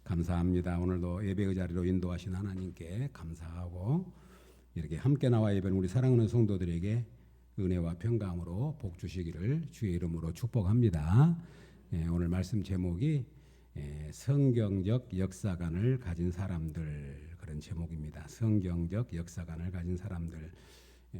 감사합니다. 오늘도 예배의 자리로 인도하신 하나님께 감사하고 이렇게 함께 나와 예배는 우리 사랑하는 성도들에게 은혜와 평강으로 복 주시기를 주의 이름으로 축복합니다. 오늘 말씀 제목이 성경적 역사관을 가진 사람들, 그런 제목입니다. 성경적 역사관을 가진 사람들.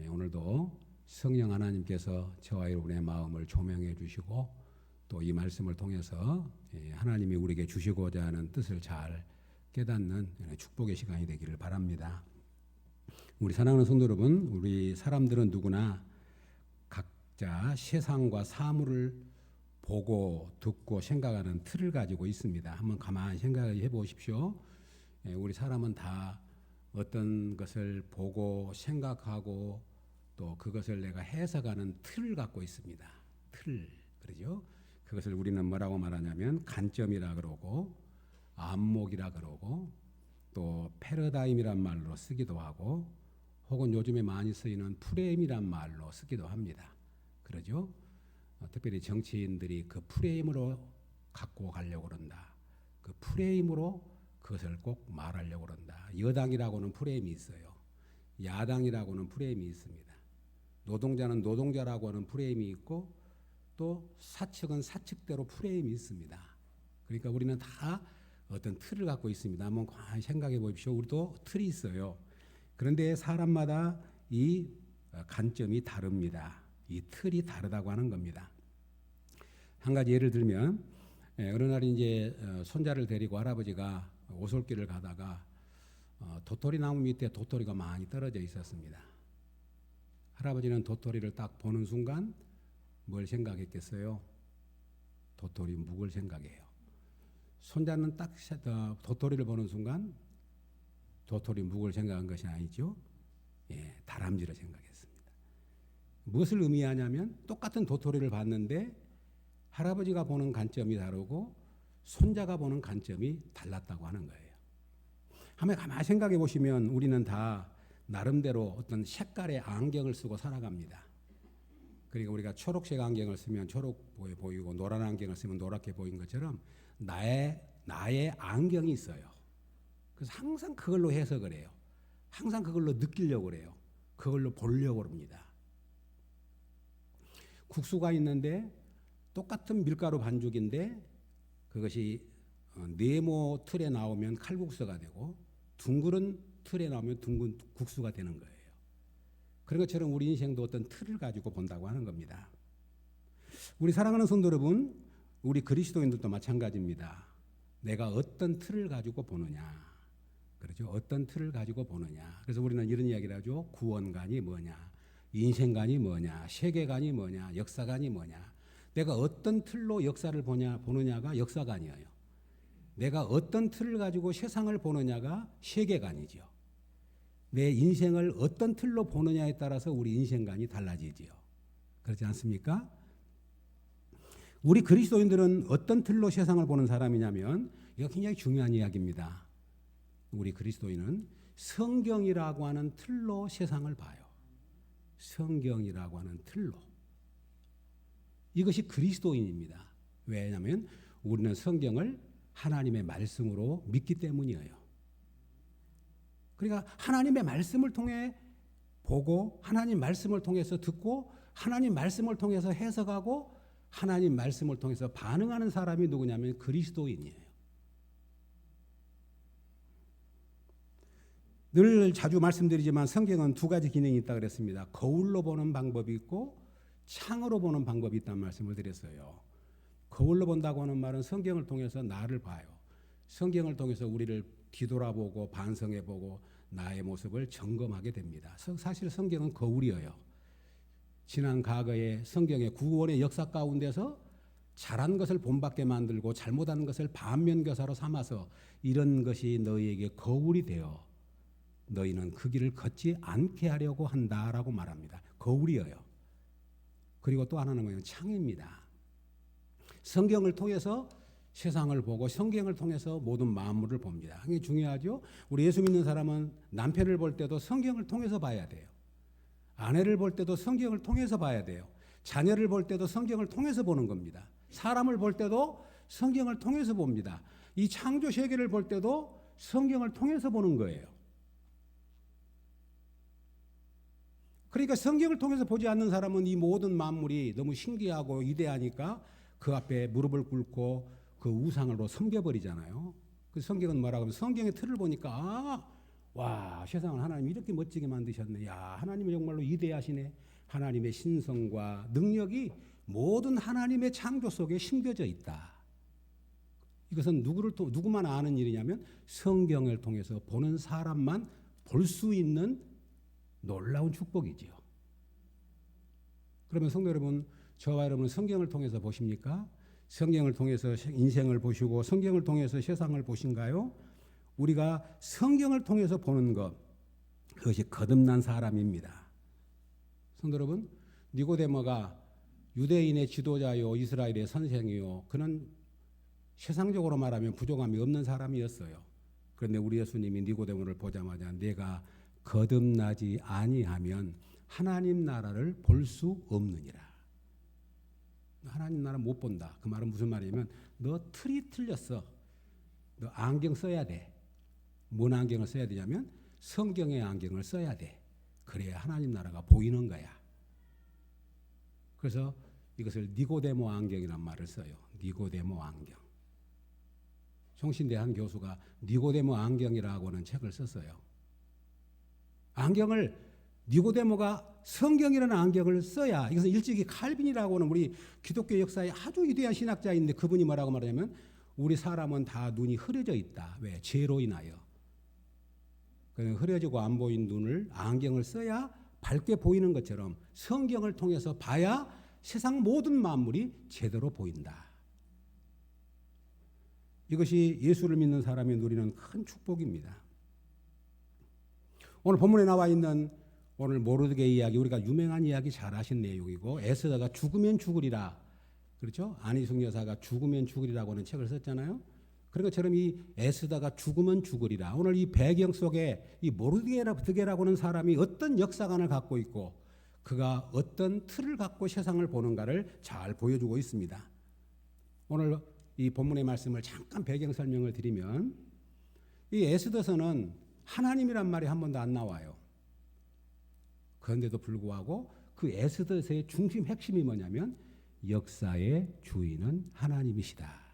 오늘도 성령 하나님께서 저와 여러분의 마음을 조명해 주시고 또 이 말씀을 통해서 하나님이 우리에게 주시고자 하는 뜻을 잘 깨닫는 축복의 시간이 되기를 바랍니다. 우리 사랑하는 성도 여러분, 우리 사람들은 누구나 각자 세상과 사물을 보고 듣고 생각하는 틀을 가지고 있습니다. 한번 가만히 생각해 보십시오. 우리 사람은 다 어떤 것을 보고 생각하고 또 그것을 내가 해석하는 틀을 갖고 있습니다. 틀, 그러죠? 그것을 우리는 뭐라고 말하냐면 관점이라 그러고 안목이라 그러고 또 패러다임이란 말로 쓰기도 하고 혹은 요즘에 많이 쓰이는 프레임이란 말로 쓰기도 합니다. 그러죠? 특별히 정치인들이 그 프레임으로 갖고 가려고 그런다. 그 프레임으로 그것을 꼭 말하려고 그런다. 여당이라고는 프레임이 있어요. 야당이라고는 프레임이 있습니다. 노동자는 노동자라고 하는 프레임이 있고 또 사측은 사측대로 프레임이 있습니다. 그러니까 우리는 다 어떤 틀을 갖고 있습니다. 한번 과연 생각해 보십시오. 우리도 틀이 있어요. 그런데 사람마다 이 관점이 다릅니다. 이 틀이 다르다고 하는 겁니다. 한 가지 예를 들면 어느 날 이제 손자를 데리고 할아버지가 오솔길을 가다가 도토리 나무 밑에 도토리가 많이 떨어져 있었습니다. 할아버지는 도토리를 딱 보는 순간 뭘 생각했겠어요? 도토리 묵을 생각해요. 손자는 딱 도토리를 보는 순간 도토리 묵을 생각한 것이 아니죠. 다람쥐를 생각했습니다. 무엇을 의미하냐면 똑같은 도토리를 봤는데 할아버지가 보는 관점이 다르고 손자가 보는 관점이 달랐다고 하는 거예요. 한번 가만히 생각해 보시면 우리는 다 나름대로 어떤 색깔의 안경을 쓰고 살아갑니다. 그러니까 우리가 초록색 안경을 쓰면 초록보게 보이고 노란 안경을 쓰면 노랗게 보이는 것처럼 나의 안경이 있어요. 그래서 항상 그걸로 해석을 해요. 항상 그걸로 느끼려고 그래요. 그걸로 보려고 합니다. 국수가 있는데 똑같은 밀가루 반죽인데 그것이 네모 틀에 나오면 칼국수가 되고 둥그런 틀에 나오면 둥근 국수가 되는 거예요. 그런 것처럼 우리 인생도 어떤 틀을 가지고 본다고 하는 겁니다. 우리 사랑하는 성도 여러분, 우리 그리스도인들도 마찬가지입니다. 내가 어떤 틀을 가지고 보느냐, 그렇죠? 어떤 틀을 가지고 보느냐. 그래서 우리는 이런 이야기를 하죠. 구원관이 뭐냐, 인생관이 뭐냐, 세계관이 뭐냐, 역사관이 뭐냐. 내가 어떤 틀로 역사를 보느냐가 역사관이에요. 내가 어떤 틀을 가지고 세상을 보느냐가 세계관이죠. 내 인생을 어떤 틀로 보느냐에 따라서 우리 인생관이 달라지지요. 그렇지 않습니까? 우리 그리스도인들은 어떤 틀로 세상을 보는 사람이냐면 이거 굉장히 중요한 이야기입니다. 우리 그리스도인은 성경이라고 하는 틀로 세상을 봐요. 성경이라고 하는 틀로. 이것이 그리스도인입니다. 왜냐하면 우리는 성경을 하나님의 말씀으로 믿기 때문이에요. 그러니까 하나님의 말씀을 통해 보고 하나님 말씀을 통해서 듣고 하나님 말씀을 통해서 해석하고 하나님 말씀을 통해서 반응하는 사람이 누구냐면 그리스도인이에요. 늘 자주 말씀드리지만 성경은 두 가지 기능이 있다고 그랬습니다. 거울로 보는 방법이 있고 창으로 보는 방법이 있다는 말씀을 드렸어요. 거울로 본다고 하는 말은 성경을 통해서 나를 봐요. 성경을 통해서 우리를 뒤돌아보고 반성해보고 나의 모습을 점검하게 됩니다. 사실 성경은 거울이에요. 지난 과거의 성경의 구원의 역사 가운데서 잘한 것을 본받게 만들고 잘못한 것을 반면교사로 삼아서 이런 것이 너희에게 거울이 되어 너희는 그 길을 걷지 않게 하려고 한다라고 말합니다. 거울이에요. 그리고 또 하나는 뭐냐면 창입니다. 성경을 통해서 세상을 보고 성경을 통해서 모든 만물을 봅니다. 이게 중요하죠. 우리 예수 믿는 사람은 남편을 볼 때도 성경을 통해서 봐야 돼요. 아내를 볼 때도 성경을 통해서 봐야 돼요. 자녀를 볼 때도 성경을 통해서 보는 겁니다. 사람을 볼 때도 성경을 통해서 봅니다. 이 창조 세계를 볼 때도 성경을 통해서 보는 거예요. 그러니까 성경을 통해서 보지 않는 사람은 이 모든 만물이 너무 신기하고 위대하니까 그 앞에 무릎을 꿇고 그 우상으로 섬겨버리잖아요. 그 성경은 뭐라고 하면 성경의 틀을 보니까 와, 세상을 하나님이 이렇게 멋지게 만드셨네. 야, 하나님이 정말로 위대하시네. 하나님의 신성과 능력이 모든 하나님의 창조 속에 심겨져 있다. 이것은 누구만 아는 일이냐면 성경을 통해서 보는 사람만 볼 수 있는 놀라운 축복이지요. 그러면 성도 여러분, 저와 여러분은 성경을 통해서 보십니까? 성경을 통해서 인생을 보시고 성경을 통해서 세상을 보신가요? 우리가 성경을 통해서 보는 것, 그것이 거듭난 사람입니다. 성도 여러분, 니고데모가 유대인의 지도자요, 이스라엘의 선생이요, 그는 세상적으로 말하면 부족함이 없는 사람이었어요. 그런데 우리 예수님이 니고데모를 보자마자 내가 거듭나지 아니하면 하나님 나라를 볼 수 없느니라. 하나님 나라 못 본다. 그 말은 무슨 말이냐면 너 틀이 틀렸어. 너 안경 써야 돼. 뭔 안경을 써야 되냐면 성경의 안경을 써야 돼. 그래야 하나님 나라가 보이는 거야. 그래서 이것을 니고데모 안경이란 말을 써요. 니고데모 안경. 성신대 한 교수가 니고데모 안경이라고 하는 책을 썼어요. 안경을 니고데모가 성경이라는 안경을 써야, 이것은 일찍이 칼빈이라고 하는 우리 기독교 역사에 아주 위대한 신학자인데 그분이 뭐라고 말하냐면 우리 사람은 다 눈이 흐려져 있다. 왜? 죄로 인하여. 흐려지고 안 보인 눈을 안경을 써야 밝게 보이는 것처럼 성경을 통해서 봐야 세상 모든 만물이 제대로 보인다. 이것이 예수를 믿는 사람이 누리는 큰 축복입니다. 오늘 본문에 나와 있는 오늘 모르드게 이야기, 우리가 유명한 이야기 잘 아신 내용이고, 에스더가 죽으면 죽으리라, 그렇죠? 안희숙 여사가 죽으면 죽으리라고 하는 책을 썼잖아요. 그런 것처럼 이 에스더가 죽으면 죽으리라. 오늘 이 배경 속에 이 모르드게라고 하는 사람이 어떤 역사관을 갖고 있고 그가 어떤 틀을 갖고 세상을 보는가를 잘 보여주고 있습니다. 오늘 이 본문의 말씀을 잠깐 배경 설명을 드리면 이 에스더서는 하나님이란 말이 한 번도 안 나와요. 그런데도 불구하고 그 에스더서의 중심 핵심이 뭐냐면 역사의 주인은 하나님이시다.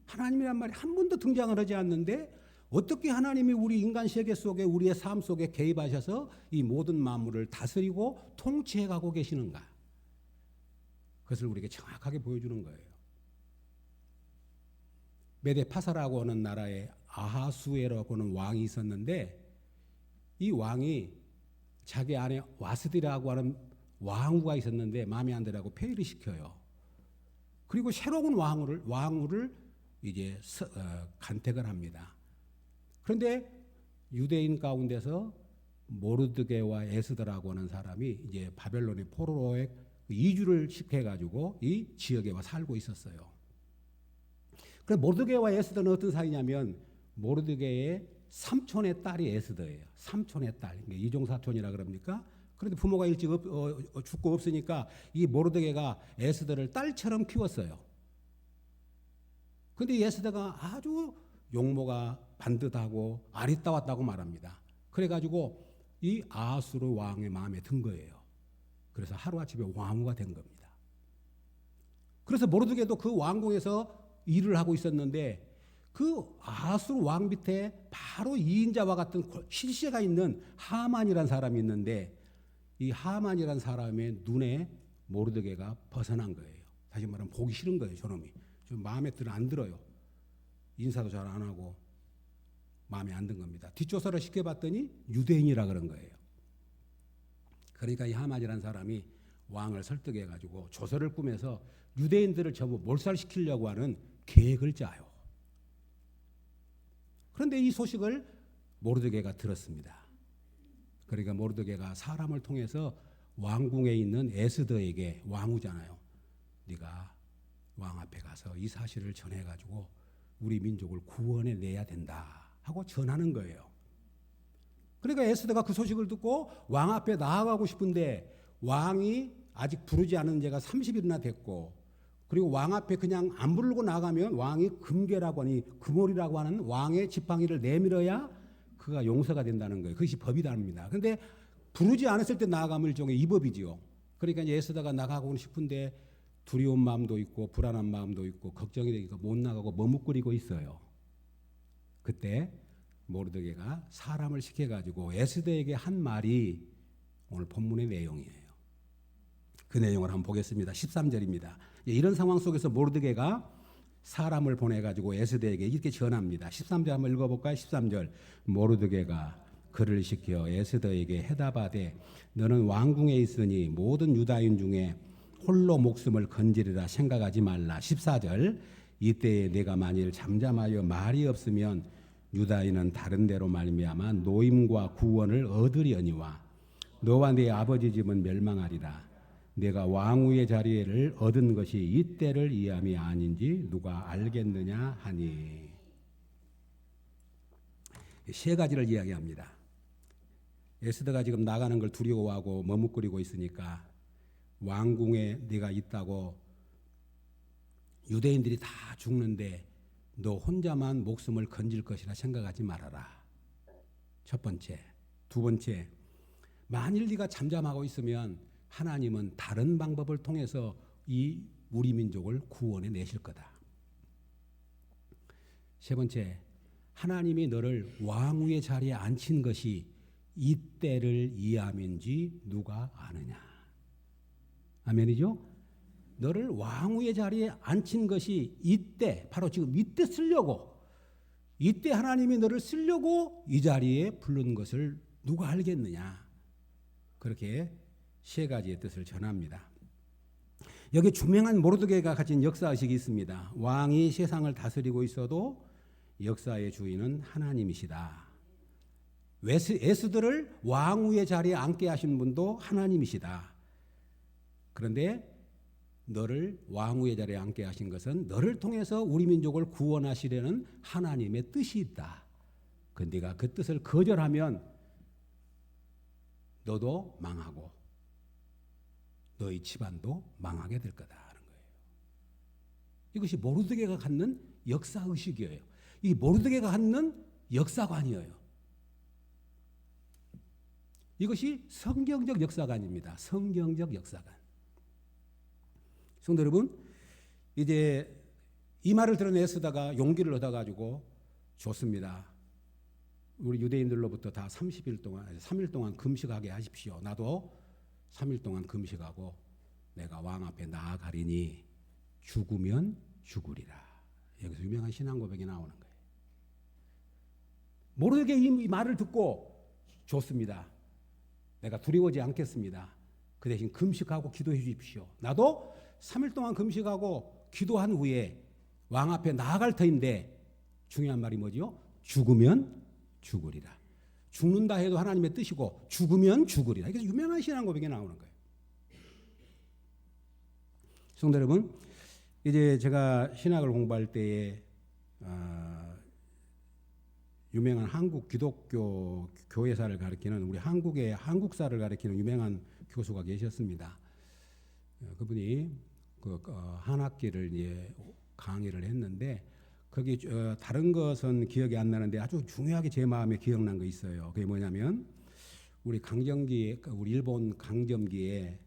하나님이란 말이 한 번도 등장을 하지 않는데 어떻게 하나님이 우리 인간 세계 속에 우리의 삶 속에 개입하셔서 이 모든 만물을 다스리고 통치해가고 계시는가? 그것을 우리에게 정확하게 보여주는 거예요. 메데파사라고 하는 나라에 아하수에라고 하는 왕이 있었는데 이 왕이 자기 안에 와스디라고 하는 왕후가 있었는데 마음에 안 들라고 폐위를 시켜요. 그리고 새로운 왕후를 이제 간택을 합니다. 그런데 유대인 가운데서 모르드게와 에스더라고 하는 사람이 이제 바벨론의 포로에 이주를 시켜가지고 이 지역에 와 살고 있었어요. 그래서 모르드게와 에스더는 어떤 사이냐면 모르드게의 삼촌의 딸이 에스더예요. 삼촌의 딸, 이종사촌이라 그럽니까? 그런데 부모가 일찍 죽고 없으니까 이 모르드게가 에스더를 딸처럼 키웠어요. 그런데 에스더가 아주 용모가 반듯하고 아리따웠다고 말합니다. 그래가지고 이 아하수르 왕의 마음에 든 거예요. 그래서 하루아침에 왕후가 된 겁니다. 그래서 모르드게도 그 왕궁에서 일을 하고 있었는데 그 아하수르 왕 밑에 바로 2인자와 같은 실세가 있는 하만이라는 사람이 있는데 이 하만이라는 사람의 눈에 모르드게가 벗어난 거예요. 다시 말하면 보기 싫은 거예요. 저놈이. 좀 마음에 안 들어요. 인사도 잘 안 하고 마음에 안 든 겁니다. 뒷조사를 시켜봤더니 유대인이라 그런 거예요. 그러니까 이 하만이라는 사람이 왕을 설득해가지고 조서를 꾸며서 유대인들을 전부 몰살시키려고 하는 계획을 짜요. 그런데 이 소식을 모르드게가 들었습니다. 그러니까 모르드게가 사람을 통해서 왕궁에 있는 에스더에게, 왕후잖아요, 네가 왕 앞에 가서 이 사실을 전해가지고 우리 민족을 구원해 내야 된다 하고 전하는 거예요. 그러니까 에스더가 그 소식을 듣고 왕 앞에 나아가고 싶은데 왕이 아직 부르지 않은 지가 30일이나 됐고 그리고 왕 앞에 그냥 안 부르고 나가면 왕이 금괴라고 하니 금월이라고 하는 왕의 지팡이를 내밀어야 그가 용서가 된다는 거예요. 그것이 법이답니다. 그런데 부르지 않았을 때 나아가면 일종의 위법이지요. 그러니까 이제 애쓰다가 나가고 싶은데 두려운 마음도 있고 불안한 마음도 있고 걱정이 되니까 못 나가고 머뭇거리고 있어요. 그때 모르드게가 사람을 시켜가지고 에스더에게 한 말이 오늘 본문의 내용이에요. 그 내용을 한번 보겠습니다. 13절입니다. 이런 상황 속에서 모르드게가 사람을 보내가지고 에스더에게 이렇게 전합니다. 13절 한번 읽어볼까요? 13절 모르드게가 그를 시켜 에스더에게 해답하되 너는 왕궁에 있으니 모든 유다인 중에 홀로 목숨을 건지리라 생각하지 말라. 14절 이때에 내가 만일 잠잠하여 말이 없으면 유다인은 다른 데로 말미암아 노임과 구원을 얻으려니와 너와 네 아버지 집은 멸망하리라. 내가 왕후의 자리를 얻은 것이 이때를 이함이 아닌지 누가 알겠느냐 하니. 세 가지를 이야기합니다. 에스더가 지금 나가는 걸 두려워하고 머뭇거리고 있으니까 왕궁에 네가 있다고 유대인들이 다 죽는데 너 혼자만 목숨을 건질 것이라 생각하지 말아라. 첫 번째. 두 번째, 만일 네가 잠잠하고 있으면 하나님은 다른 방법을 통해서 이 우리 민족을 구원해 내실 거다. 세 번째, 하나님이 너를 왕후의 자리에 앉힌 것이 이때를 이함인지 누가 아느냐. 아멘이죠? 너를 왕후의 자리에 앉힌 것이 이때, 바로 지금 이때 쓰려고, 이때 하나님이 너를 쓰려고 이 자리에 부른 것을 누가 알겠느냐. 그렇게 세 가지의 뜻을 전합니다. 여기 유명한 모르드게가 가진 역사의식이 있습니다. 왕이 세상을 다스리고 있어도 역사의 주인은 하나님이시다. 에스더를 왕후의 자리에 앉게 하신 분도 하나님이시다. 그런데 너를 왕후의 자리에 앉게 하신 것은 너를 통해서 우리 민족을 구원하시려는 하나님의 뜻이 있다. 그런데 네가 그 뜻을 거절하면 너도 망하고 너희 집안도 망하게 될 거다 하는 거예요. 이것이 모르드게가 갖는 역사의식이에요. 이 모르드게가 갖는 역사관이에요. 이것이 성경적 역사관입니다. 성경적 역사관. 성도 여러분, 이제 이 말을 들은 에스더가 용기를 얻어가지고 좋습니다. 우리 유대인들로부터 다 30일 동안, 3일 동안 금식하게 하십시오. 나도 3일 동안 금식하고 내가 왕 앞에 나아가리니 죽으면 죽으리라. 여기서 유명한 신앙 고백이 나오는 거예요. 모르게 이 말을 듣고 좋습니다. 내가 두려워하지 않겠습니다. 그 대신 금식하고 기도해 주십시오. 나도 3일 동안 금식하고 기도한 후에 왕 앞에 나아갈 터인데 중요한 말이 뭐지요? 죽으면 죽으리라. 죽는다 해도 하나님의 뜻이고 죽으면 죽으리라. 이게 유명한 신앙 고백이 나오는 거예요. 성도 여러분, 이제 제가 신학을 공부할 때에 유명한 한국 기독교 교회사를 가리키는 우리 한국의 한국사를 가리키는 유명한 교수가 계셨습니다. 그분이 한 학기를 이제 강의를 했는데 거기 다른 것은 기억이 안 나는데 아주 중요하게 제 마음에 기억난 거 있어요. 그게 뭐냐면 우리 강점기에 우리 일본 강점기에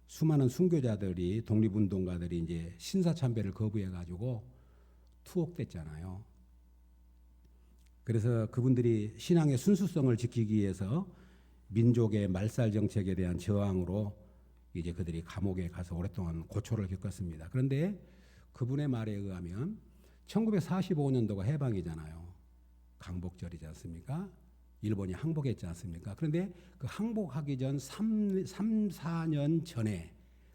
수많은 순교자들이 독립운동가들이 이제 신사참배를 거부해가지고 투옥됐잖아요. 그래서 그분들이 신앙의 순수성을 지키기 위해서 민족의 말살 정책에 대한 저항으로 이제 그들이 감옥에 가서 오랫동안 고초를 겪었습니다. 그런데 그분의 말에 의하면 1945년도가 해방이잖아요. 강복절이지 않습니까? 일본이 항복했지 않습니까? 그런데 그 항복하기 전 4년 전에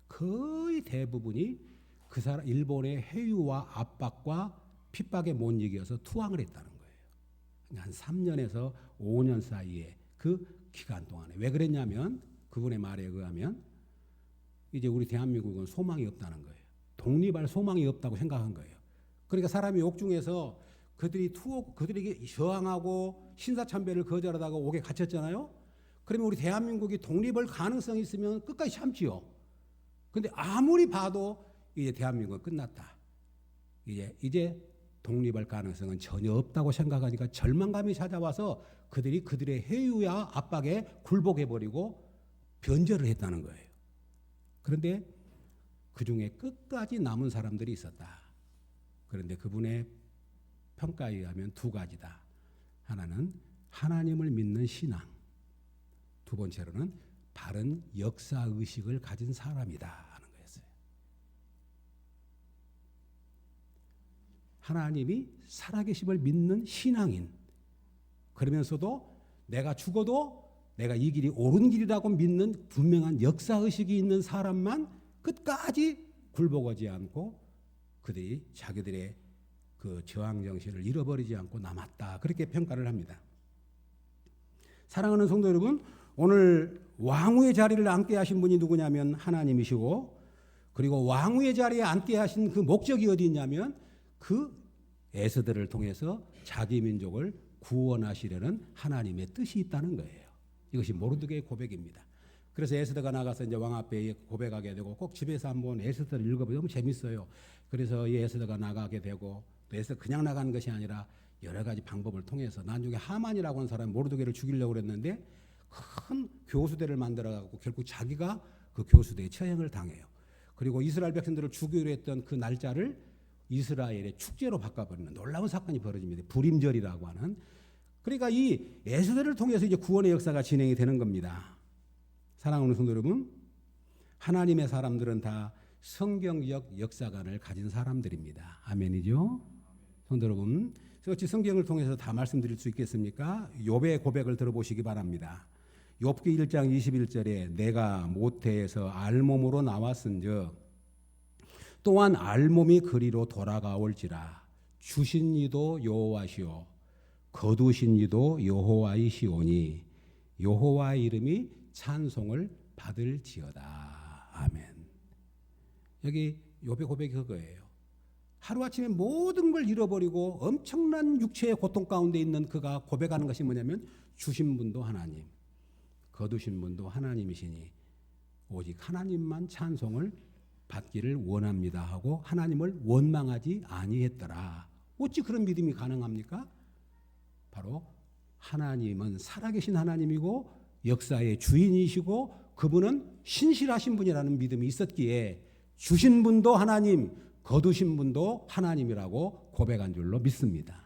거의 대부분이 그 사람 일본의 회유와 압박과 핍박에 못 이겨서 투항을 했다는 거예요. 한 3년에서 5년 사이에 그 기간 동안에 왜 그랬냐면 그분의 말에 의하면 이제 우리 대한민국은 소망이 없다는 거예요. 독립할 소망이 없다고 생각한 거예요. 그러니까 사람이 옥중에서 그들에게 저항하고 신사참배를 거절하다가 옥에 갇혔잖아요. 그러면 우리 대한민국이 독립할 가능성이 있으면 끝까지 참지요. 그런데 아무리 봐도 이제 대한민국은 끝났다. 이제 독립할 가능성은 전혀 없다고 생각하니까 절망감이 찾아와서 그들의 회유와 압박에 굴복해버리고 변절을 했다는 거예요. 그런데 그 중에 끝까지 남은 사람들이 있었다. 그런데 그분의 평가에 의하면 두 가지다. 하나는 하나님을 믿는 신앙, 두 번째로는 바른 역사의식을 가진 사람이다 하는 거였어요. 하나님이 살아계심을 믿는 신앙인, 그러면서도 내가 죽어도 내가 이 길이 옳은 길이라고 믿는 분명한 역사의식이 있는 사람만 끝까지 굴복하지 않고 그들이 자기들의 그 저항정신을 잃어버리지 않고 남았다. 그렇게 평가를 합니다. 사랑하는 성도 여러분, 오늘 왕후의 자리를 앉게 하신 분이 누구냐면 하나님이시고, 그리고 왕후의 자리에 앉게 하신 그 목적이 어디 있냐면 그 에스더를 통해서 자기 민족을 구원하시려는 하나님의 뜻이 있다는 거예요. 이것이 모르드게의 고백입니다. 그래서 에스더가 나가서 이제 왕 앞에 고백하게 되고, 꼭 집에서 한번 에스더를 읽어보면 너무 재밌어요. 그래서 이 에스더가 나가게 되고, 또 에스더 그냥 나가는 것이 아니라 여러 가지 방법을 통해서 나중에 하만이라고 하는 사람이 모르드게를 죽이려고 그랬는데 큰 교수대를 만들어가고 결국 자기가 그 교수대에 처형을 당해요. 그리고 이스라엘 백성들을 죽이려 했던 그 날짜를 이스라엘의 축제로 바꿔버리는 놀라운 사건이 벌어집니다. 불임절이라고 하는. 그러니까 이 에스더를 통해서 이제 구원의 역사가 진행이 되는 겁니다. 사랑하는 성도 여러분, 하나님의 사람들은 다 성경적 역사관을 가진 사람들입니다. 아멘이죠? 성도 여러분, 어찌 성경을 통해서 다 말씀드릴 수 있겠습니까? 욥의 고백을 들어보시기 바랍니다. 욥기 1장 21절에 내가 모태에서 알몸으로 나왔은즉 또한 알몸이 그리로 돌아가올지라 주신 이도 여호와시오 거두신 이도 여호와이시오니 여호와의 이름이 찬송을 받을지어다. 아멘. 여기 욥의 고백이 그거예요. 하루아침에 모든 걸 잃어버리고 엄청난 육체의 고통 가운데 있는 그가 고백하는 것이 뭐냐면 주신 분도 하나님, 거두신 분도 하나님이시니 오직 하나님만 찬송을 받기를 원합니다 하고 하나님을 원망하지 아니했더라. 어찌 그런 믿음이 가능합니까? 바로 하나님은 살아계신 하나님이고 역사의 주인이시고 그분은 신실하신 분이라는 믿음이 있었기에 주신 분도 하나님, 거두신 분도 하나님이라고 고백한 줄로 믿습니다.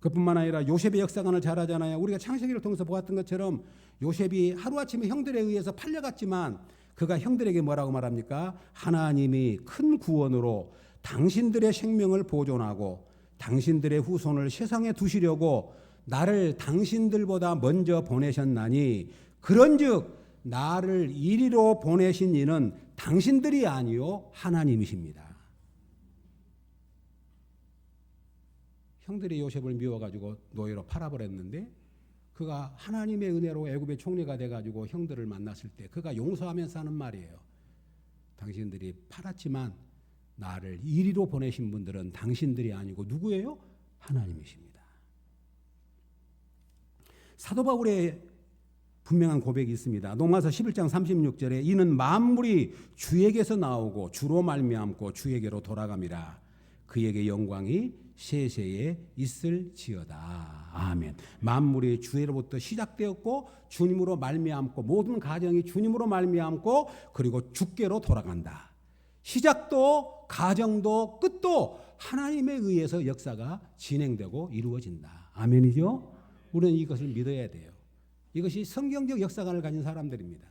그뿐만 아니라 요셉의 역사관을 잘 하잖아요. 우리가 창세기를 통해서 보았던 것처럼 요셉이 하루아침에 형들에 의해서 팔려갔지만 그가 형들에게 뭐라고 말합니까? 하나님이 큰 구원으로 당신들의 생명을 보존하고 당신들의 후손을 세상에 두시려고 나를 당신들보다 먼저 보내셨나니 그런즉 나를 이리로 보내신 이는 당신들이 아니요 하나님이십니다. 형들이 요셉을 미워가지고 노예로 팔아버렸는데 그가 하나님의 은혜로 애굽의 총리가 돼가지고 형들을 만났을 때 그가 용서하면서 하는 말이에요. 당신들이 팔았지만 나를 이리로 보내신 분들은 당신들이 아니고 누구예요? 하나님이십니다. 사도 바울의 분명한 고백이 있습니다. 로마서 11장 36절에 이는 만물이 주에게서 나오고 주로 말미암고 주에게로 돌아갑니다. 그에게 영광이 세세에 있을지어다. 아멘. 만물이 주로부터 시작되었고 주님으로 말미암고 모든 가정이 주님으로 말미암고 그리고 주께로 돌아간다. 시작도 가정도 끝도 하나님에 의해서 역사가 진행되고 이루어진다. 아멘이죠? 우리는 이것을 믿어야 돼요. 이것이 성경적 역사관을 가진 사람들입니다.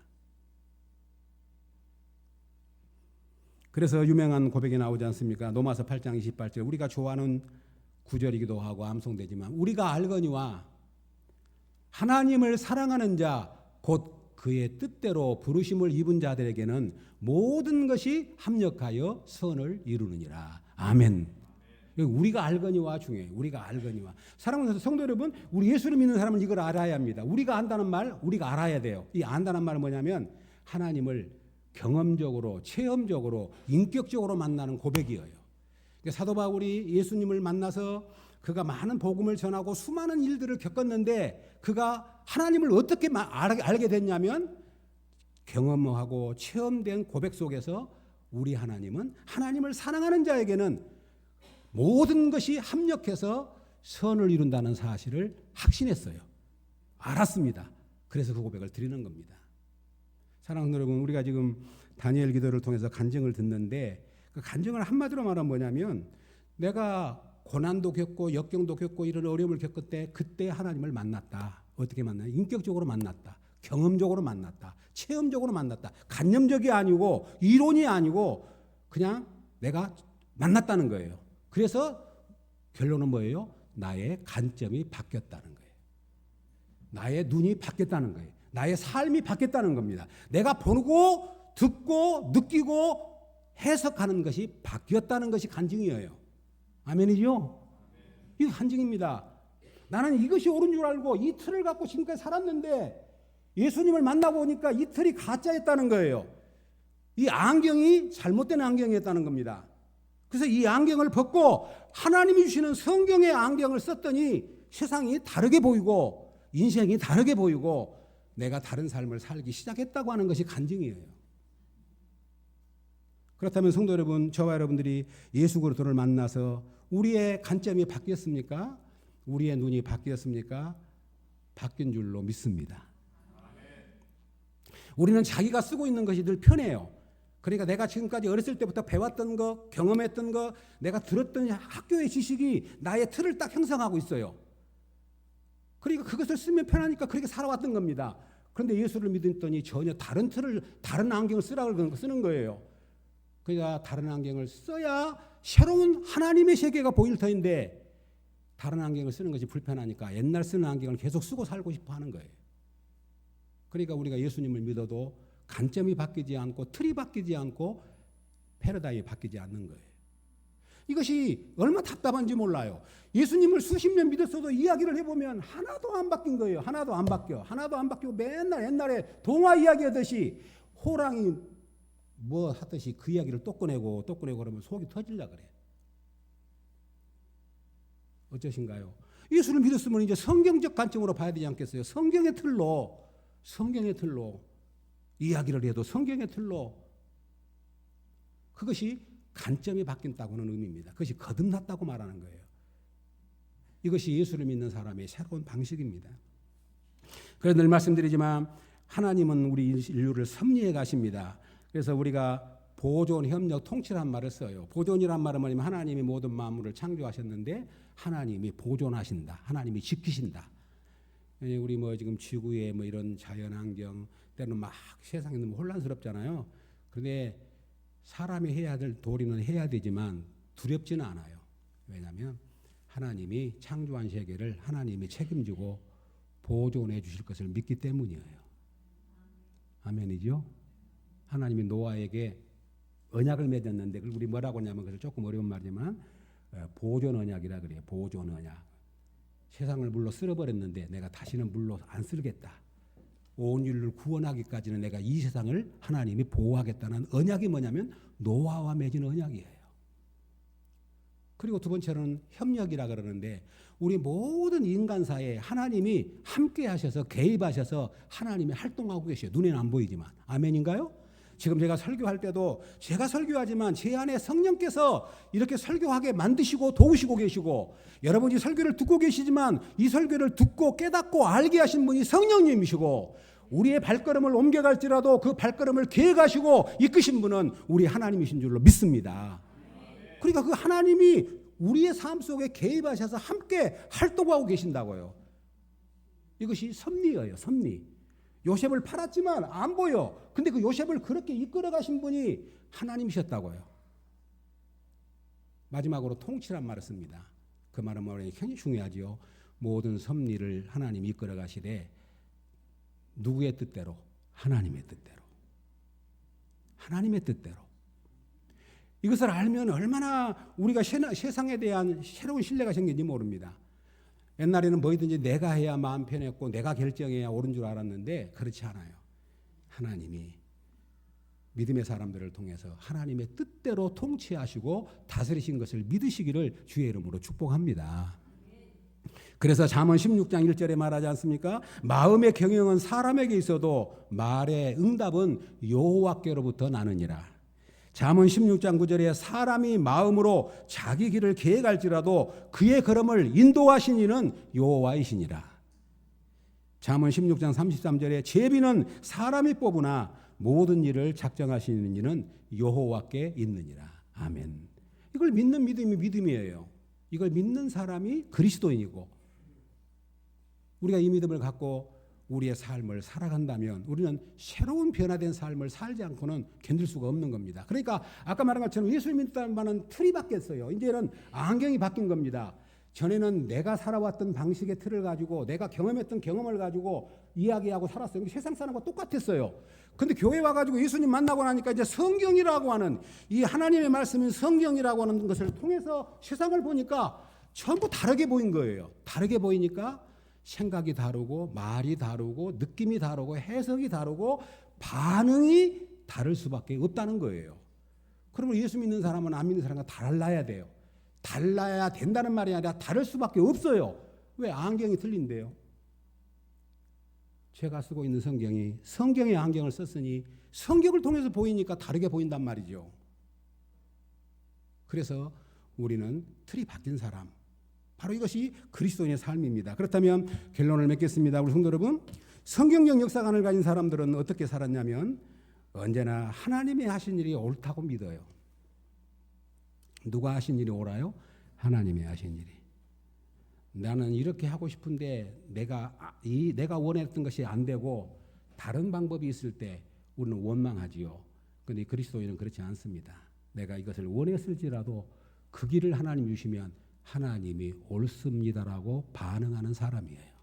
그래서 유명한 고백이 나오지 않습니까? 로마서 8장 28절 우리가 좋아하는 구절이기도 하고 암송되지만 우리가 알거니와 하나님을 사랑하는 자 곧 그의 뜻대로 부르심을 입은 자들에게는 모든 것이 합력하여 선을 이루느니라. 아멘. 우리가 알거니와 중에 우리가 알거니와 사랑하는 성도 여러분, 우리 예수를 믿는 사람은 이걸 알아야 합니다. 우리가 안다는 말 우리가 알아야 돼요. 이 안다는 말은 뭐냐면 하나님을 경험적으로 체험적으로 인격적으로 만나는 고백이에요. 사도 바울이 예수님을 만나서 그가 많은 복음을 전하고 수많은 일들을 겪었는데 그가 하나님을 어떻게 알게 됐냐면 경험하고 체험된 고백 속에서 우리 하나님은 하나님을 사랑하는 자에게는 모든 것이 합력해서 선을 이룬다는 사실을 확신했어요. 알았습니다. 그래서 그 고백을 드리는 겁니다. 사랑하는 여러분, 우리가 지금 다니엘 기도를 통해서 간증을 듣는데 그 간증을 한마디로 말하면 뭐냐면 내가 고난도 겪고 역경도 겪고 이런 어려움을 겪을 때 그때 하나님을 만났다. 어떻게 만나요? 인격적으로 만났다. 경험적으로 만났다. 체험적으로 만났다. 간념적이 아니고 이론이 아니고 그냥 내가 만났다는 거예요. 그래서 결론은 뭐예요? 나의 관점이 바뀌었다는 거예요. 나의 눈이 바뀌었다는 거예요. 나의 삶이 바뀌었다는 겁니다. 내가 보고 듣고 느끼고 해석하는 것이 바뀌었다는 것이 간증이에요. 아멘이죠? 이게 간증입니다. 나는 이것이 옳은 줄 알고 이 틀을 갖고 지금까지 살았는데 예수님을 만나보니까 이 틀이 가짜였다는 거예요. 이 안경이 잘못된 안경이었다는 겁니다. 그래서 이 안경을 벗고 하나님이 주시는 성경의 안경을 썼더니 세상이 다르게 보이고 인생이 다르게 보이고 내가 다른 삶을 살기 시작했다고 하는 것이 간증이에요. 그렇다면 성도 여러분, 저와 여러분들이 예수 그리스도를 만나서 우리의 관점이 바뀌었습니까? 우리의 눈이 바뀌었습니까? 바뀐 줄로 믿습니다. 우리는 자기가 쓰고 있는 것이 늘 편해요. 그러니까 내가 지금까지 어렸을 때부터 배웠던 거, 경험했던 거, 내가 들었던 학교의 지식이 나의 틀을 딱 형성하고 있어요. 그러니까 그것을 쓰면 편하니까 그렇게 살아왔던 겁니다. 그런데 예수를 믿었더니 전혀 다른 틀을, 다른 안경을 쓰라고 쓰는 거예요. 그러니까 다른 안경을 써야 새로운 하나님의 세계가 보일 터인데 다른 안경을 쓰는 것이 불편하니까 옛날 쓰는 안경을 계속 쓰고 살고 싶어 하는 거예요. 그러니까 우리가 예수님을 믿어도 관점이 바뀌지 않고 틀이 바뀌지 않고 패러다임이 바뀌지 않는 거예요. 이것이 얼마나 답답한지 몰라요. 예수님을 수십 년 믿었어도 이야기를 해보면 하나도 안 바뀐 거예요. 하나도 안 바뀌어. 하나도 안 바뀌고 맨날 옛날에 동화 이야기 하듯이 호랑이 뭐 하듯이 그 이야기를 또 꺼내고 그러면 속이 터질라 그래. 어쩌신가요? 예수를 믿었으면 이제 성경적 관점으로 봐야 되지 않겠어요? 성경의 틀로 이야기를 해도 성경의 틀로 그것이 관점이 바뀐다고는 의미입니다. 그것이 거듭났다고 말하는 거예요. 이것이 예수를 믿는 사람의 새로운 방식입니다. 그래서 늘 말씀드리지만 하나님은 우리 인류를 섭리해 가십니다. 그래서 우리가 보존, 협력, 통치란 말을 써요. 보존이란 말은 뭐냐면 하나님이 모든 만물을 창조하셨는데 하나님이 보존하신다. 하나님이 지키신다. 우리 뭐 지금 지구에 뭐 이런 자연환경 때는 막 세상이 너무 혼란스럽잖아요. 그런데 사람이 해야 될 도리는 해야 되지만 두렵지는 않아요. 왜냐하면 하나님이 창조한 세계를 하나님이 책임지고 보존해 주실 것을 믿기 때문이에요. 아멘이죠? 하나님이 노아에게 언약을 맺었는데 우리 뭐라고 하냐면 그래서 조금 어려운 말이지만 보존 언약이라 그래요. 보존 언약. 세상을 물로 쓸어버렸는데 내가 다시는 물로 안 쓸겠다. 온 인류를 구원하기까지는 내가 이 세상을 하나님이 보호하겠다는 언약이 뭐냐면 노아와 맺은 언약이에요. 그리고 두 번째로는 협력이라 그러는데 우리 모든 인간사에 하나님이 함께 하셔서 개입하셔서 하나님이 활동하고 계셔요. 눈에는 안 보이지만. 아멘인가요? 지금 제가 설교할 때도 제가 설교하지만 제 안에 성령께서 이렇게 설교하게 만드시고 도우시고 계시고 여러분이 설교를 듣고 계시지만 이 설교를 듣고 깨닫고 알게 하신 분이 성령님이시고 우리의 발걸음을 옮겨갈지라도 그 발걸음을 계획하시고 이끄신 분은 우리 하나님이신 줄로 믿습니다. 그러니까 그 하나님이 우리의 삶 속에 개입하셔서 함께 활동하고 계신다고요. 이것이 섭리예요. 섭리. 요셉을 팔았지만 안 보여. 근데 그 요셉을 그렇게 이끌어 가신 분이 하나님이셨다고요. 마지막으로 통치란 말을 씁니다. 그 말은 뭐냐면 굉장히 중요하지요. 모든 섭리를 하나님이 이끌어 가시되 누구의 뜻대로? 하나님의 뜻대로. 하나님의 뜻대로. 이것을 알면 얼마나 우리가 세상에 대한 새로운 신뢰가 생긴지 모릅니다. 옛날에는 뭐든지 내가 해야 마음 편했고 내가 결정해야 옳은 줄 알았는데 그렇지 않아요. 하나님이 믿음의 사람들을 통해서 하나님의 뜻대로 통치하시고 다스리신 것을 믿으시기를 주의 이름으로 축복합니다. 그래서 잠언 16장 1절에 말하지 않습니까? 마음의 경영은 사람에게 있어도 말의 응답은 여호와께로부터 나느니라. 잠언 16장 9절에 사람이 마음으로 자기 길을 계획할지라도 그의 걸음을 인도하신 이는 여호와이시니라. 잠언 16장 33절에 제비는 사람이 뽑으나 모든 일을 작정하시는 이는 여호와께 있느니라. 아멘. 이걸 믿는 믿음이 믿음이에요. 이걸 믿는 사람이 그리스도인이고, 우리가 이 믿음을 갖고 우리의 삶을 살아간다면 우리는 새로운 변화된 삶을 살지 않고는 견딜 수가 없는 겁니다. 그러니까 아까 말한 것처럼 예수 믿다는 말은 틀이 바뀌었어요. 이제는 안경이 바뀐 겁니다. 전에는 내가 살아왔던 방식의 틀을 가지고 내가 경험했던 경험을 가지고 이야기하고 살았어요. 세상 사람과 똑같았어요. 근데 교회 와가지고 예수님 만나고 나니까 이제 성경이라고 하는, 이 하나님의 말씀인 성경이라고 하는 것을 통해서 세상을 보니까 전부 다르게 보인 거예요. 다르게 보이니까 생각이 다르고 말이 다르고 느낌이 다르고 해석이 다르고 반응이 다를 수밖에 없다는 거예요. 그러면 예수 믿는 사람은 안 믿는 사람과 달라야 돼요. 달라야 된다는 말이 아니라 다를 수밖에 없어요. 왜? 안경이 틀린데요. 제가 쓰고 있는 성경이 성경의 안경을 썼으니 성경을 통해서 보이니까 다르게 보인단 말이죠. 그래서 우리는 틀이 바뀐 사람, 바로 이것이 그리스도인의 삶입니다. 그렇다면 결론을 맺겠습니다. 우리 성도 여러분, 성경적 역사관을 가진 사람들은 어떻게 살았냐면 언제나 하나님이 하신 일이 옳다고 믿어요. 누가 하신 일이 옳아요? 하나님이 하신 일이. 나는 이렇게 하고 싶은데 내가 원했던 것이 안 되고 다른 방법이 있을 때 우리는 원망하지요. 그런데 그리스도인은 그렇지 않습니다. 내가 이것을 원했을지라도 그 길을 하나님 주시면 하나님이 옳습니다라고 반응하는 사람이에요.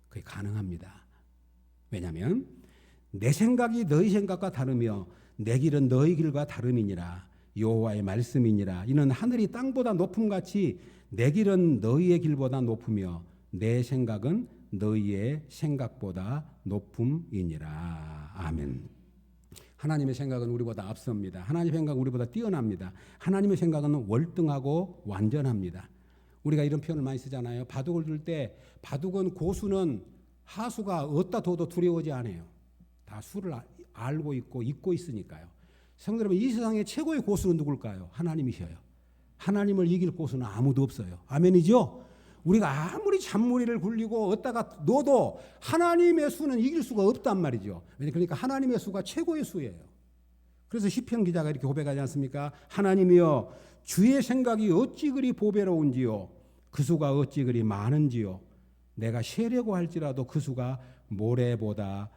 그게 가능합니다. 왜냐하면 내 생각이 너희 생각과 다르며 내 길은 너희 길과 다름이니라. 여호와의 말씀이니라. 이는 하늘이 땅보다 높음같이 내 길은 너희의 길보다 높으며 내 생각은 너희의 생각보다 높음이니라. 아멘. 하나님의 생각은 우리보다 앞섭니다. 하나님의 생각은 우리보다 뛰어납니다. 하나님의 생각은 월등하고 완전합니다. 우리가 이런 표현을 많이 쓰잖아요. 바둑을 둘 때 바둑은 고수는 하수가 어디다 둬도 두려워하지 않아요. 다 수를 알고 있고 잊고 있으니까요. 성도 여러분, 이 세상의 최고의 고수는 누굴까요? 하나님이셔요. 하나님을 이길 고수는 아무도 없어요. 아멘이죠? 우리가 아무리 잔머리를 굴리고 어디다가 넣어도 하나님의 수는 이길 수가 없단 말이죠. 그러니까 하나님의 수가 최고의 수예요. 그래서 시편 기자가 이렇게 고백하지 않습니까? 하나님이여, 주의 생각이 어찌 그리 보배로운지요, 그 수가 어찌 그리 많은지요. 내가 세려고 할지라도 그 수가 모래보다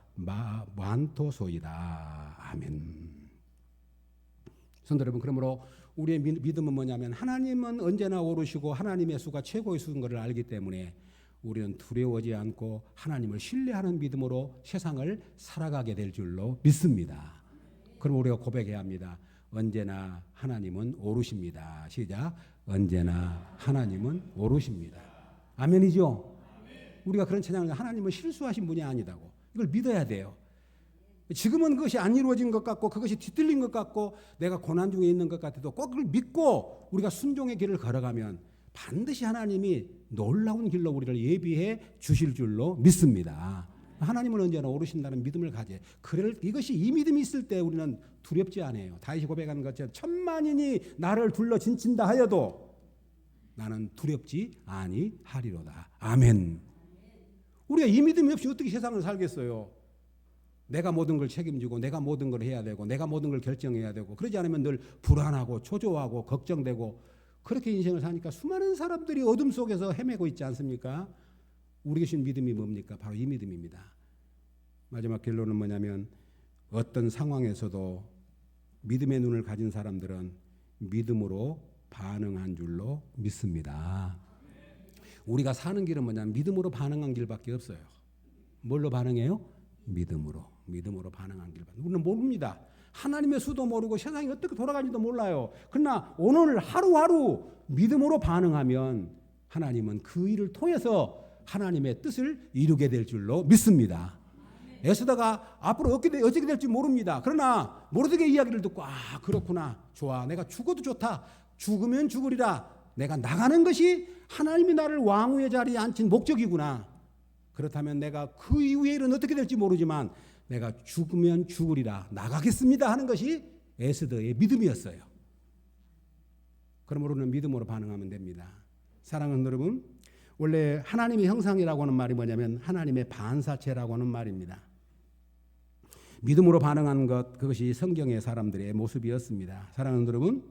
많도소이다. 아멘. 성도 여러분, 그러므로 우리의 믿음은 뭐냐면 하나님은 언제나 오르시고 하나님의 수가 최고의 수인 것을 알기 때문에 우리는 두려워하지 않고 하나님을 신뢰하는 믿음으로 세상을 살아가게 될 줄로 믿습니다. 그럼 우리가 고백해야 합니다. 언제나 하나님은 오르십니다. 시작. 언제나 하나님은 오르십니다. 아멘이죠? 우리가 그런 찬양을, 하나님은 실수하신 분이 아니다고, 이걸 믿어야 돼요. 지금은 그것이 안 이루어진 것 같고 그것이 뒤틀린 것 같고 내가 고난 중에 있는 것 같아도 꼭 그걸 믿고 우리가 순종의 길을 걸어가면 반드시 하나님이 놀라운 길로 우리를 예비해 주실 줄로 믿습니다. 하나님은 언제나 오르신다는 믿음을 가져. 이것이 이 믿음이 있을 때 우리는 두렵지 않아요. 다윗이 고백하는 것처럼 천만인이 나를 둘러 진친다 하여도 나는 두렵지 아니하리로다. 아멘. 우리가 이 믿음이 없이 어떻게 세상을 살겠어요? 내가 모든 걸 책임지고 내가 모든 걸 해야 되고 내가 모든 걸 결정해야 되고, 그러지 않으면 늘 불안하고 초조하고 걱정되고, 그렇게 인생을 사니까 수많은 사람들이 어둠 속에서 헤매고 있지 않습니까? 우리 계신 믿음이 뭡니까? 바로 이 믿음입니다. 마지막 결론은 뭐냐면 어떤 상황에서도 믿음의 눈을 가진 사람들은 믿음으로 반응한 줄로 믿습니다. 우리가 사는 길은 뭐냐면 믿음으로 반응한 길밖에 없어요. 뭘로 반응해요? 믿음으로 반응한 길. 우리는 모릅니다. 하나님의 수도 모르고 세상이 어떻게 돌아가는지도 몰라요. 그러나 오늘 하루하루 믿음으로 반응하면 하나님은 그 일을 통해서 하나님의 뜻을 이루게 될 줄로 믿습니다. 에스더가 앞으로 어떻게 될지 모릅니다. 그러나 모르드게의 이야기를 듣고, 아, 그렇구나, 좋아, 내가 죽어도 좋다, 죽으면 죽으리라, 내가 나가는 것이 하나님이 나를 왕후의 자리에 앉힌 목적이구나. 그렇다면 내가 그 이후의 일은 어떻게 될지 모르지만 내가 죽으면 죽으리라, 나가겠습니다 하는 것이 에스더의 믿음이었어요. 그러므로 우리는 믿음으로 반응하면 됩니다. 사랑하는 여러분, 원래 하나님의 형상이라고 하는 말이 뭐냐면 하나님의 반사체라고 하는 말입니다. 믿음으로 반응한 것, 그것이 성경의 사람들의 모습이었습니다. 사랑하는 여러분,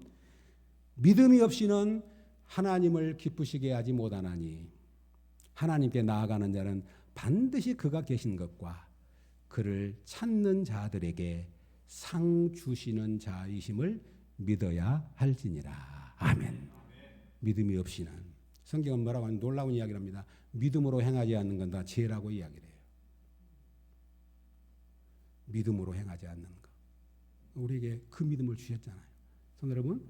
믿음이 없이는 하나님을 기쁘시게 하지 못하나니 하나님께 나아가는 자는 반드시 그가 계신 것과 그를 찾는 자들에게 상 주시는 자이심을 믿어야 할지니라. 아멘. 믿음이 없이는, 성경은 뭐라고 하는 놀라운 이야기를 합니다. 믿음으로 행하지 않는 건 다 죄라고 이야기를 해요. 믿음으로 행하지 않는 것. 우리에게 그 믿음을 주셨잖아요. 성도 여러분,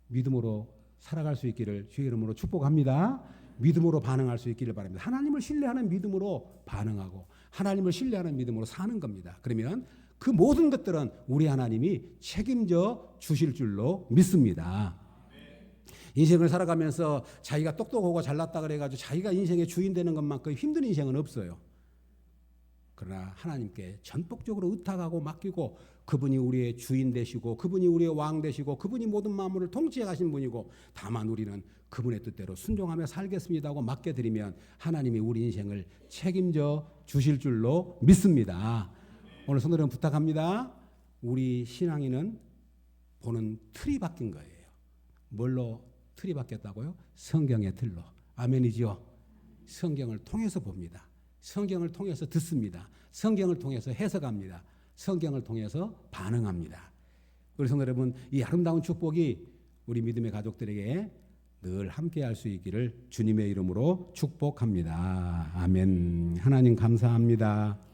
믿음으로 살아갈 수 있기를 주의 이름으로 축복합니다. 믿음으로 반응할 수 있기를 바랍니다. 하나님을 신뢰하는 믿음으로 반응하고 하나님을 신뢰하는 믿음으로 사는 겁니다. 그러면 그 모든 것들은 우리 하나님이 책임져 주실 줄로 믿습니다. 인생을 살아가면서 자기가 똑똑하고 잘났다 그래가지고 자기가 인생의 주인 되는 것만큼 힘든 인생은 없어요. 그러나 하나님께 전폭적으로 의탁하고 맡기고 그분이 우리의 주인 되시고 그분이 우리의 왕 되시고 그분이 모든 만물을 통치해 가신 분이고 다만 우리는 그분의 뜻대로 순종하며 살겠습니다 하고 맡겨드리면 하나님이 우리 인생을 책임져 주실 줄로 믿습니다. 오늘 성도 여러분 부탁합니다. 우리 신앙인은 보는 틀이 바뀐 거예요. 뭘로 틀이 바뀌었다고요? 성경의 틀로. 아멘이죠. 성경을 통해서 봅니다. 성경을 통해서 듣습니다. 성경을 통해서 해석합니다. 성경을 통해서 반응합니다. 우리 성도 여러분, 이 아름다운 축복이 우리 믿음의 가족들에게 늘 함께할 수 있기를 주님의 이름으로 축복합니다. 아멘. 하나님 감사합니다.